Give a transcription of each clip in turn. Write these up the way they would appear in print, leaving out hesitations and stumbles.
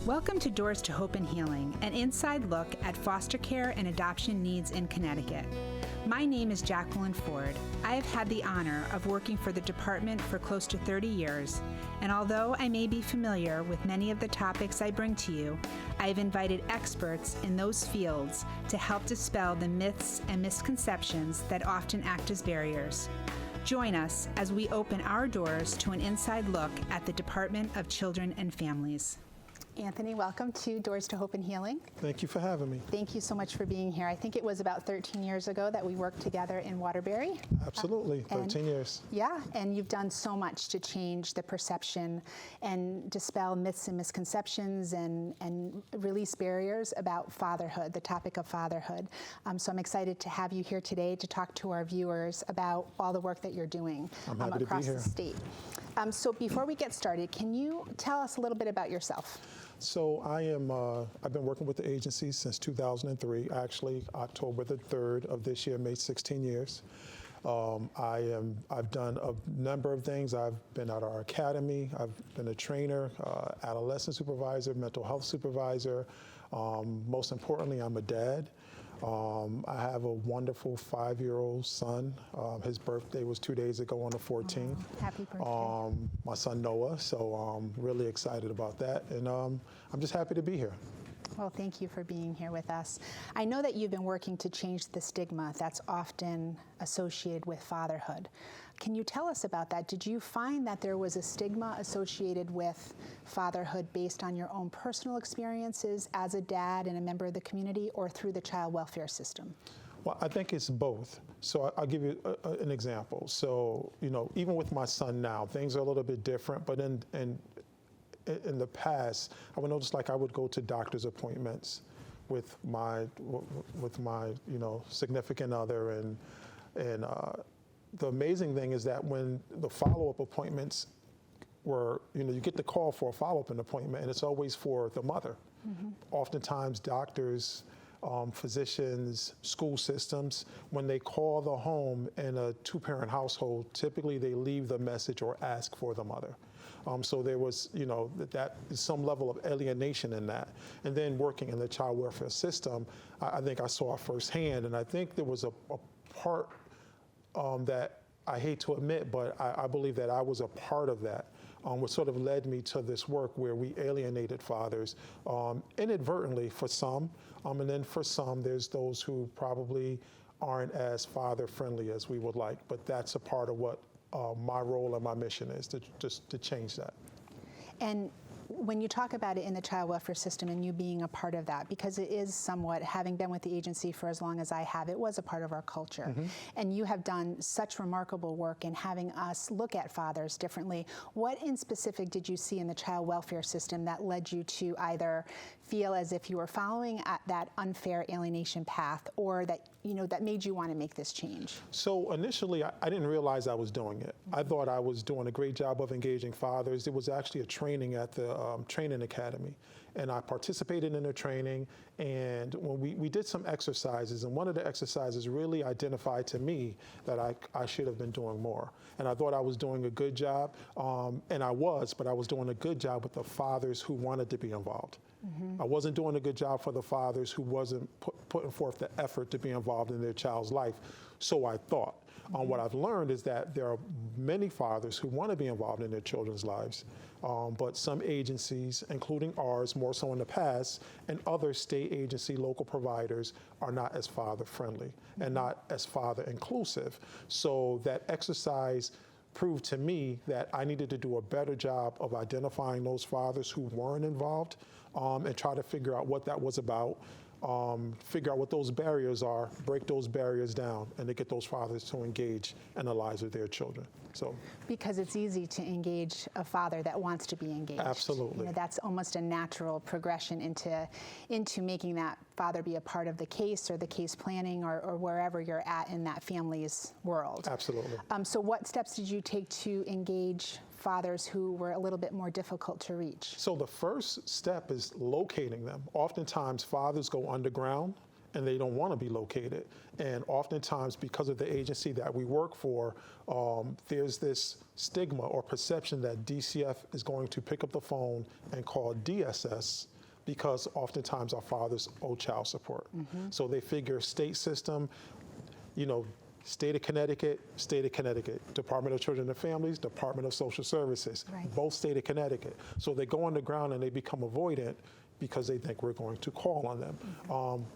Welcome to Doors to Hope and Healing, an inside look at foster care and adoption needs in Connecticut. My name is Jacqueline Ford. I have had the honor of working for the department for close to 30 years, and although I may be familiar with many of the topics I bring to you, I have invited experts in those fields to help dispel the myths and misconceptions that often act as barriers. Join us as we open our doors to an inside look at the Department of Children and Families. Anthony, welcome to Doors to Hope and Healing. Thank you for having me. Thank you so much for being here. I think it was about 13 years ago that we worked together in Waterbury. Absolutely, 13 years. Yeah, and you've done so much to change the perception and dispel myths and misconceptions and release barriers about fatherhood, the topic of fatherhood. So I'm excited to have you here today to talk to our viewers about all the work that you're doing across the state. So before we get started, can you tell us a little bit about yourself? So I've been working with the agency since 2003. Actually, October the 3rd of this year made 16 years. I've done a number of things. I've been at our academy. I've been a trainer, adolescent supervisor, mental health supervisor. Most importantly, I'm a dad. I have a wonderful 5-year-old son. His birthday was 2 days ago on the 14th. Happy birthday. My son Noah, so I'm really excited about that. And I'm just happy to be here. Well, thank you for being here with us. I know that you've been working to change the stigma that's often associated with fatherhood. Can you tell us about that? Did you find that there was a stigma associated with fatherhood based on your own personal experiences as a dad and a member of the community, or through the child welfare system? Well, I think it's both. So I'll give you an example. So, even with my son now, things are a little bit different, but in the past, I would notice I would go to doctor's appointments with my significant other, and the amazing thing is that when the follow-up appointments were, you get the call for a follow-up appointment, and it's always for the mother. Mm-hmm. Oftentimes, doctors, physicians, school systems, when they call the home in a two-parent household, typically they leave the message or ask for the mother. So there was, that some level of alienation in that. And then working in the child welfare system, I think I saw firsthand, and I think there was a part that I hate to admit, but I believe that I was a part of that, which sort of led me to this work where we alienated fathers inadvertently for some, and then for some, there's those who probably aren't as father-friendly as we would like, but that's a part of what my role and my mission is, to change that. And when you talk about it in the child welfare system and you being a part of that, because it is somewhat, having been with the agency for as long as I have, it was a part of our culture. Mm-hmm. And you have done such remarkable work in having us look at fathers differently. What in specific did you see in the child welfare system that led you to either feel as if you were following that unfair alienation path, or that that made you want to make this change? So initially, I didn't realize I was doing it. I thought I was doing a great job of engaging fathers. It was actually a training at the training academy, and I participated in the training, and when we did some exercises, and one of the exercises really identified to me that I should have been doing more. And I thought I was doing a good job, and I was, but I was doing a good job with the fathers who wanted to be involved. Mm-hmm. I wasn't doing a good job for the fathers who wasn't putting forth the effort to be involved in their child's life, so I thought. Mm-hmm. What I've learned is that there are many fathers who want to be involved in their children's lives, but some agencies, including ours, more so in the past, and other state agency, local providers are not as father-friendly and not as father-inclusive. So that exercise proved to me that I needed to do a better job of identifying those fathers who weren't involved, and try to figure out what that was about, figure out what those barriers are, break those barriers down, and to get those fathers to engage in the lives of their children. So, because it's easy to engage a father that wants to be engaged. Absolutely. That's almost a natural progression into making that father be a part of the case or the case planning or wherever you're at in that family's world. Absolutely. So what steps did you take to engage fathers who were a little bit more difficult to reach? So the first step is locating them. Oftentimes fathers go underground and they don't want to be located. And oftentimes, because of the agency that we work for, there's this stigma or perception that DCF is going to pick up the phone and call DSS because oftentimes our fathers owe child support. So they figure state system, state of Connecticut, Department of Children and Families, Department of Social Services, both state of Connecticut. So they go on the ground and they become avoidant because they think we're going to call on them.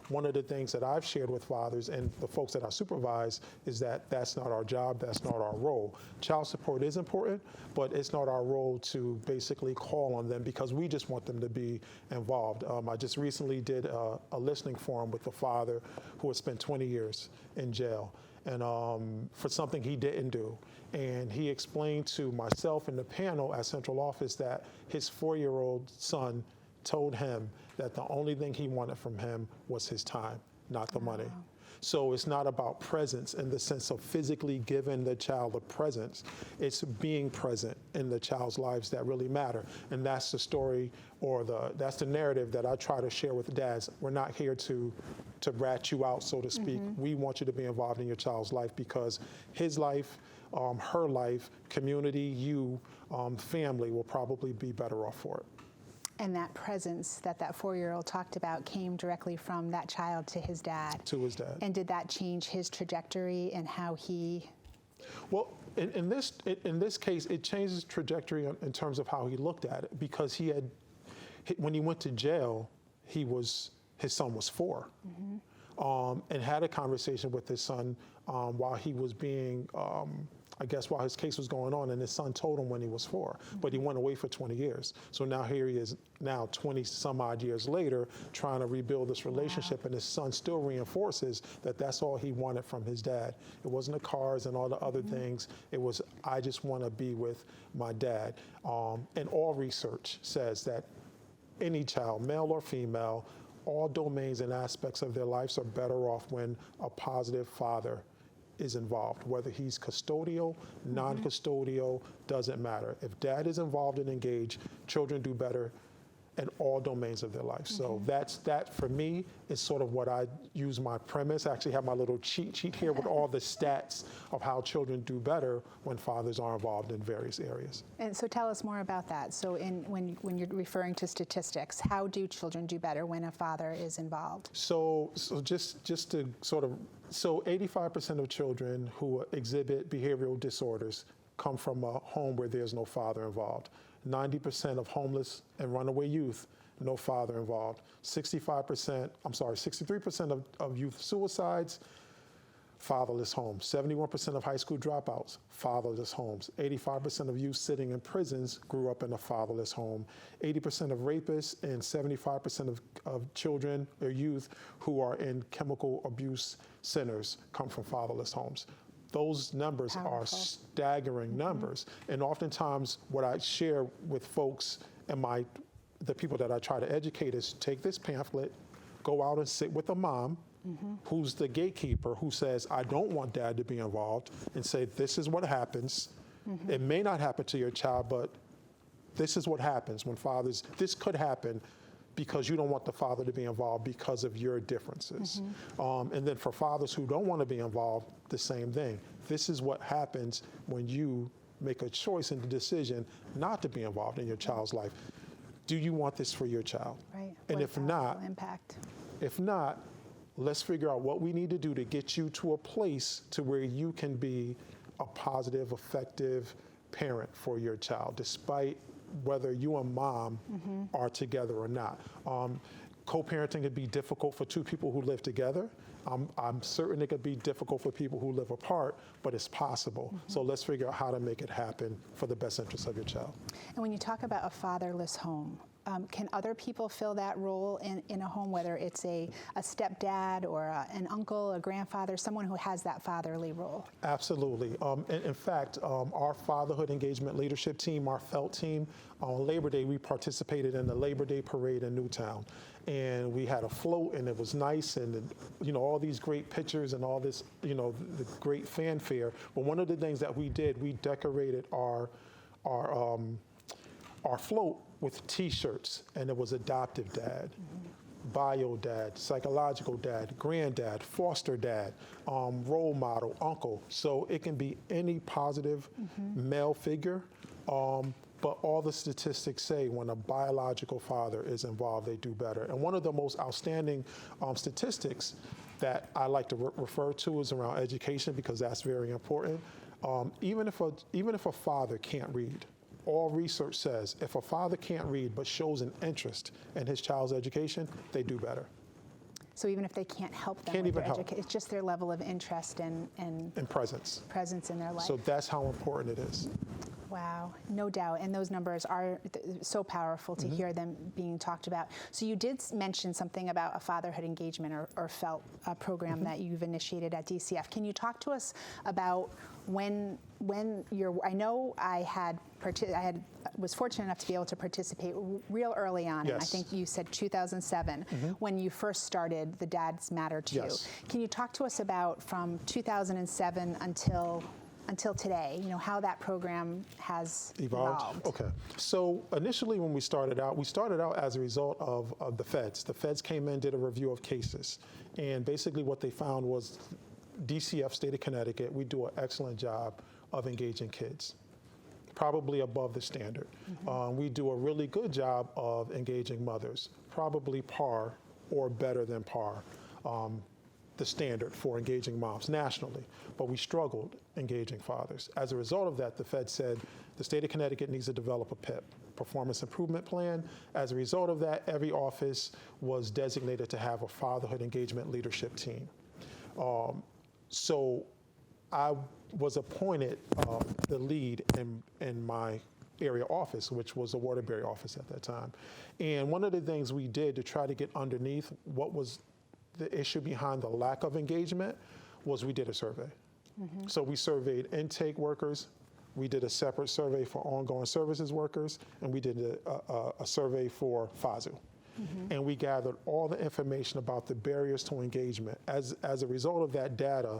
One of the things that I've shared with fathers and the folks that I supervise is that that's not our job, that's not our role. Child support is important, but it's not our role to basically call on them because we just want them to be involved. I just recently did a listening forum with a father who had spent 20 years in jail and for something he didn't do. And he explained to myself and the panel at Central Office that his 4-year-old son told him that the only thing he wanted from him was his time, not the money. So it's not about presence in the sense of physically giving the child a presence. It's being present in the child's lives that really matter. And that's the story or that's the narrative that I try to share with dads. We're not here to rat you out, so to speak. We want you to be involved in your child's life because his life, her life, community, you, family will probably be better off for it. And that presence that 4-year-old talked about came directly from that child to his dad. To his dad. And did that change his trajectory and how he? Well, in this case, it changed his trajectory in terms of how he looked at it because when he went to jail, his son was 4, and had a conversation with his son while he was being. While his case was going on, and his son told him when he was 4, but he went away for 20 years. So now here he is now 20 some odd years later trying to rebuild this relationship, and his son still reinforces that that's all he wanted from his dad. It wasn't the cars and all the other things. It was, I just want to be with my dad. And all research says that any child, male or female, all domains and aspects of their lives are better off when a positive father is involved, whether he's custodial, non-custodial, doesn't matter. If dad is involved and engaged, children do better in all domains of their life. So that for me is sort of what I use my premise. I actually have my little cheat sheet here with all the stats of how children do better when fathers are involved in various areas. And so tell us more about that. So when you're referring to statistics, how do children do better when a father is involved? So just to sort of, 85% of children who exhibit behavioral disorders come from a home where there's no father involved. 90% of homeless and runaway youth, no father involved. 63% of youth suicides, fatherless homes. 71% of high school dropouts, fatherless homes. 85% of youth sitting in prisons grew up in a fatherless home. 80% of rapists and 75% of children or youth who are in chemical abuse centers come from fatherless homes. Those numbers are staggering numbers. And oftentimes what I share with folks and the people that I try to educate is take this pamphlet, go out and sit with a mom who's the gatekeeper who says, I don't want dad to be involved, and say, this is what happens. It may not happen to your child, but this is what happens when fathers, this could happen because you don't want the father to be involved because of your differences. And then for fathers who don't want to be involved, the same thing. This is what happens when you make a choice and a decision not to be involved in your child's life. Do you want this for your child? Right. And if not, impact. If not, let's figure out what we need to do to get you to a place to where you can be a positive, effective parent for your child, despite whether you and mom are together or not. Co-parenting could be difficult for two people who live together. I'm certain it could be difficult for people who live apart, but it's possible. So let's figure out how to make it happen for the best interest of your child. And when you talk about a fatherless home, can other people fill that role in a home, whether it's a stepdad or an uncle, a grandfather, someone who has that fatherly role? Absolutely. In fact, our Fatherhood Engagement Leadership Team, our FELT team, on Labor Day, we participated in the Labor Day Parade in Newtown. And we had a float, and it was nice, and all these great pictures and all this, the great fanfare. But one of the things that we did, we decorated our float with T-shirts, and it was adoptive dad, bio dad, psychological dad, granddad, foster dad, role model, uncle. So it can be any positive male figure. But all the statistics say when a biological father is involved, they do better. And one of the most outstanding statistics that I like to refer to is around education, because that's very important. Even if a father can't read, all research says if a father can't read but shows an interest in his child's education, they do better. So even if they can't help them with their education, it's just their level of interest and presence in their life. So that's how important it is. Wow, no doubt. And those numbers are so powerful to hear them being talked about. So you did mention something about a fatherhood engagement or FELT program that you've initiated at DCF. Can you talk to us about when you're, I know I was fortunate enough to be able to participate real early on. Yes. And I think you said 2007 when you first started the Dads Matter too. Yes. Can you talk to us about from 2007 until today, how that program has evolved? Okay. So initially when we started out as a result of the feds. The feds came in, did a review of cases. And basically what they found was DCF, state of Connecticut, we do an excellent job of engaging kids, probably above the standard. We do a really good job of engaging mothers, probably par or better than par. The standard for engaging moms nationally, but we struggled engaging fathers. As a result of that, the Fed said the state of Connecticut needs to develop a PIP, Performance Improvement Plan. As a result of that, every office was designated to have a fatherhood engagement leadership team. So I was appointed the lead in my area office, which was the Waterbury office at that time. And one of the things we did to try to get underneath what was the issue behind the lack of engagement was we did a survey. So we surveyed intake workers, we did a separate survey for ongoing services workers, and we did a survey for FASU. And we gathered all the information about the barriers to engagement. As a result of that data,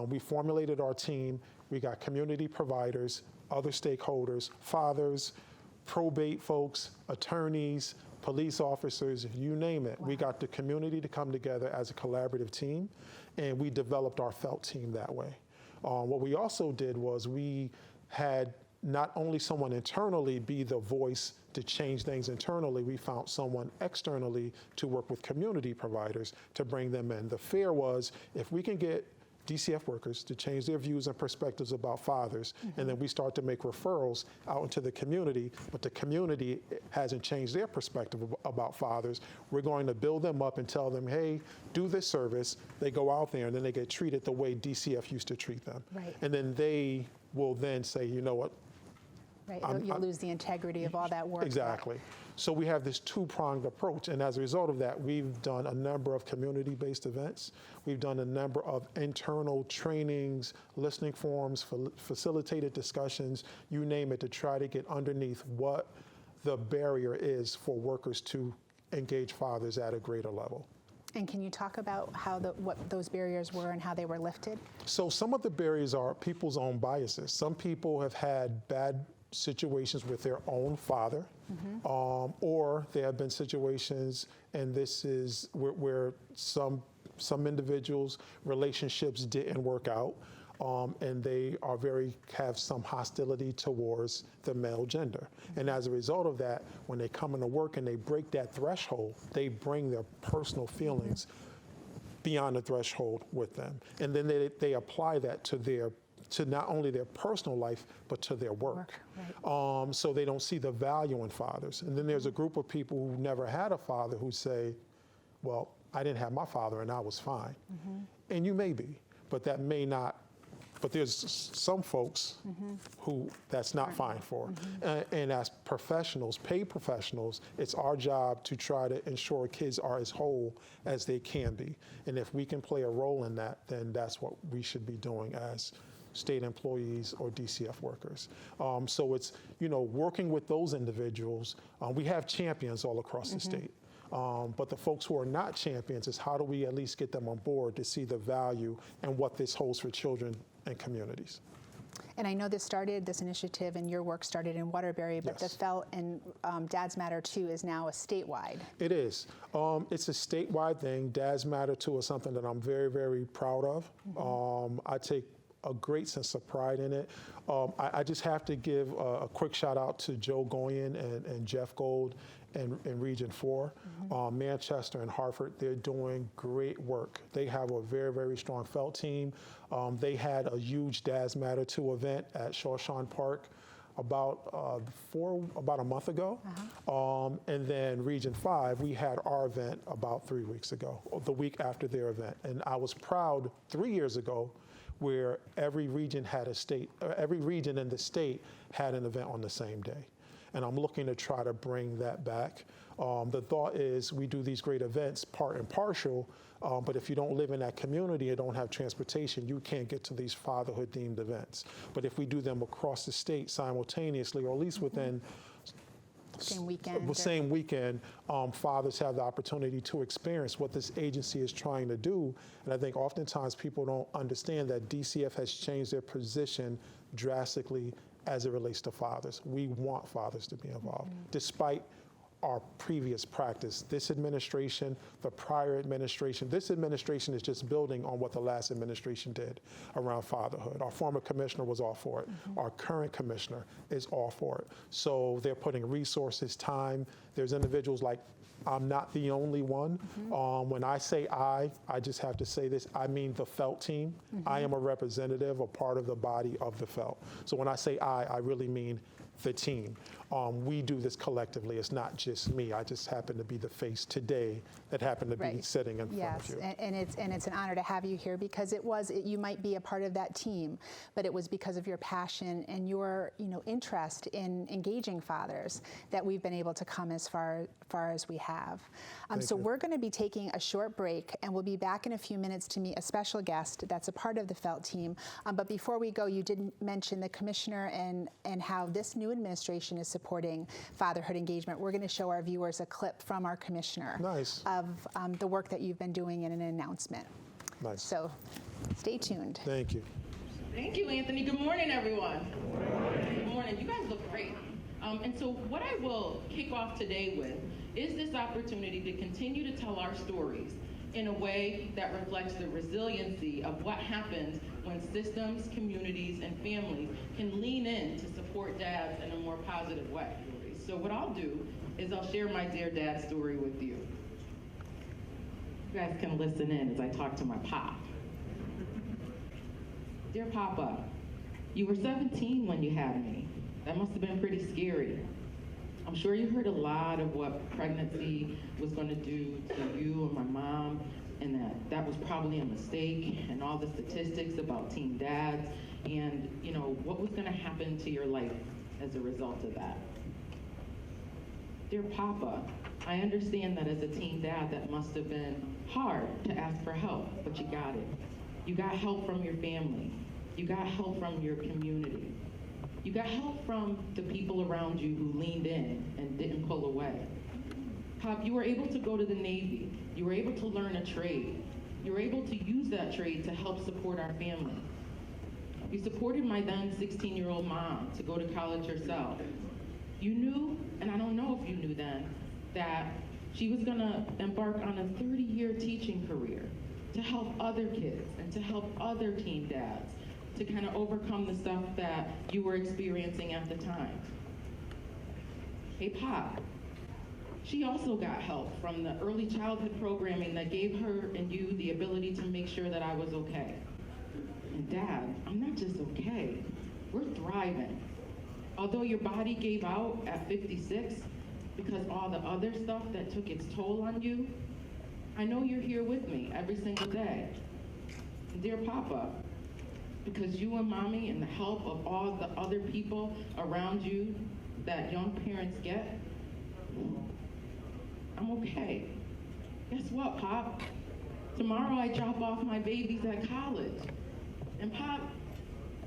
we formulated our team. We got community providers, other stakeholders, fathers, probate folks, attorneys, police officers, you name it. Wow. We got the community to come together as a collaborative team, and we developed our FELT team that way. What we also did was we had not only someone internally be the voice to change things internally, we found someone externally to work with community providers to bring them in. The fear was if we can get DCF workers to change their views and perspectives about fathers, and then we start to make referrals out into the community, but the community hasn't changed their perspective about fathers, we're going to build them up and tell them, hey, do this service. They go out there and then they get treated the way DCF used to treat them. Right. And then they will then say, you know what? Right, you'll lose the integrity of all that work. Exactly. So we have this two-pronged approach, and as a result of that, we've done a number of community-based events. We've done a number of internal trainings, listening forums, facilitated discussions, you name it, to try to get underneath what the barrier is for workers to engage fathers at a greater level. And can you talk about what those barriers were and how they were lifted? So some of the barriers are people's own biases. Some people have had bad situations with their own father, or there have been situations, and this is where some individuals' relationships didn't work out, and they are have some hostility towards the male gender. And as a result of that, when they come into work and they break that threshold, they bring their personal feelings beyond the threshold with them. And then they apply that to not only their personal life, but to their work. Right. So they don't see the value in fathers. And then there's a group of people who never had a father who say, well, I didn't have my father and I was fine. And you may be, but that may not, but there's some folks who that's not fine for. And as professionals, paid professionals, it's our job to try to ensure kids are as whole as they can be. And if we can play a role in that, then that's what we should be doing as state employees or DCF workers. So it's, working with those individuals. We have champions all across the state. But the folks who are not champions is how do we at least get them on board to see the value and what this holds for children and communities. And I know this initiative and your work started in Waterbury, but Yes. the FELT and Dads Matter 2 is now a statewide. It is. It's a statewide thing. Dads Matter 2 is something that I'm very, very proud of. I take a great sense of pride in it. I just have to give a quick shout out to Joe Goyen and Jeff Gold in Region 4. Manchester and Hartford, they're doing great work. They have a very, very strong felt team. They had a huge Dads Matter 2 event at Shawshon Park about a month ago. And then Region 5, we had our event about 3 weeks ago, the week after their event. And I was proud 3 years ago where every region in the state had an event on the same day. And I'm looking to try to bring that back. The thought is we do these great events part and partial, but if you don't live in that community and don't have transportation, you can't get to these fatherhood themed events. But if we do them across the state simultaneously, or at least within Same weekend. the same weekend, fathers have the opportunity to experience what this agency is trying to do. And I think oftentimes people don't understand that DCF has changed their position drastically as it relates to fathers. We want fathers to be involved, despite our previous practice. This administration, the prior administration, this administration is just building on what the last administration did around fatherhood. Our former commissioner was all for it. Our current commissioner is all for it. So they're putting resources, time. There's individuals like, I'm not the only one. When I say I just have to say this, I mean the felt team. I am a representative, a part of the body of the felt. So when I say I really mean the team. We do this collectively. It's not just me. I just happen to be the face today that happened to be sitting in front of you. Yes, and it's an honor to have you here because you might be a part of that team, but it was because of your passion and your interest in engaging fathers that we've been able to come as far as we have. So we're going to be taking a short break, and we'll be back in a few minutes to meet a special guest that's a part of the felt team. But before we go, you did mention the commissioner and how this new administration is supporting fatherhood engagement. We're going to show our viewers a clip from our commissioner of the work that you've been doing in an announcement. Nice. So stay tuned. Thank you. Thank you, Anthony. Good morning, everyone. Good morning. You guys look great. And so what I will kick off today with is this opportunity to continue to tell our stories in a way that reflects the resiliency of what happens when systems, communities, and families can lean in to support dads in a more positive way. So what I'll do is I'll share my Dear Dad story with you. You guys can listen in as I talk to my pop. Dear Papa, you were 17 when you had me. That must have been pretty scary. I'm sure you heard a lot of what pregnancy was going to do to you and my mom, and that was probably a mistake, and all the statistics about teen dads, and what was going to happen to your life as a result of that. Dear Papa, I understand that as a teen dad that must have been hard to ask for help, but you got it. You got help from your family. You got help from your community. You got help from the people around you who leaned in and didn't pull away. Pop, you were able to go to the Navy. You were able to learn a trade. You were able to use that trade to help support our family. You supported my then 16-year-old mom to go to college herself. You knew, and I don't know if you knew then, that she was gonna embark on a 30-year teaching career to help other kids and to help other teen dads to kind of overcome the stuff that you were experiencing at the time. Hey, Pop, she also got help from the early childhood programming that gave her and you the ability to make sure that I was okay. And Dad, I'm not just okay, we're thriving. Although your body gave out at 56 because all the other stuff that took its toll on you, I know you're here with me every single day. And dear Papa, because you and Mommy and the help of all the other people around you that young parents get, I'm okay. Guess what, Pop? Tomorrow I drop off my babies at college. And Pop,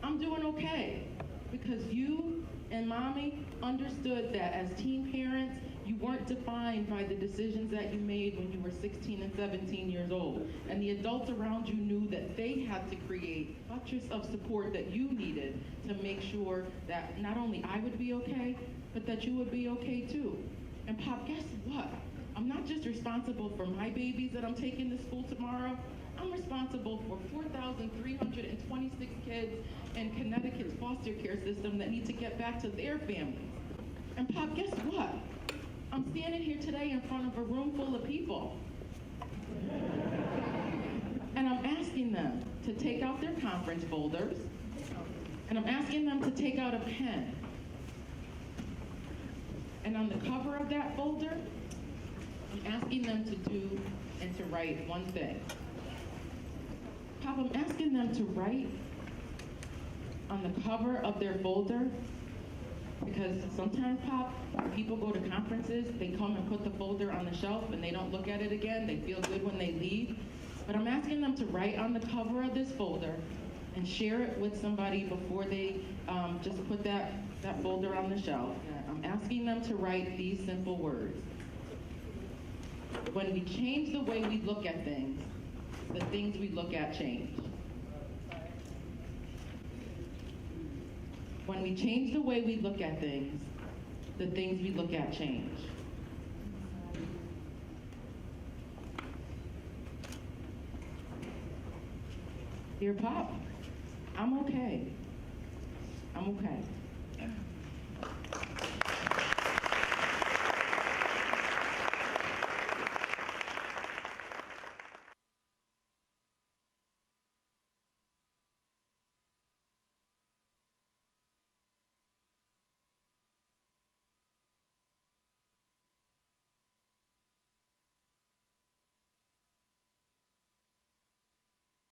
I'm doing okay because you and Mommy understood that as teen parents, you weren't defined by the decisions that you made when you were 16 and 17 years old. And the adults around you knew that they had to create a buttress of support that you needed to make sure that not only I would be okay, but that you would be okay too. And Pop, guess what? I'm not just responsible for my babies that I'm taking to school tomorrow. I'm I'm responsible for 4,326 kids in Connecticut's foster care system that need to get back to their families. And Pop, guess what? I'm standing here today in front of a room full of people. And I'm asking them to take out their conference folders, and I'm asking them to take out a pen. And on the cover of that folder, I'm asking them to do and to write one thing. Pop, I'm asking them to write on the cover of their folder, because sometimes, Pop, when people go to conferences, they come and put the folder on the shelf and they don't look at it again. They feel good when they leave. But I'm asking them to write on the cover of this folder and share it with somebody before they just put that folder on the shelf. I'm asking them to write these simple words. When we change the way we look at things, the things we look at change. When we change the way we look at things, the things we look at change. Dear Pop, I'm okay. I'm okay.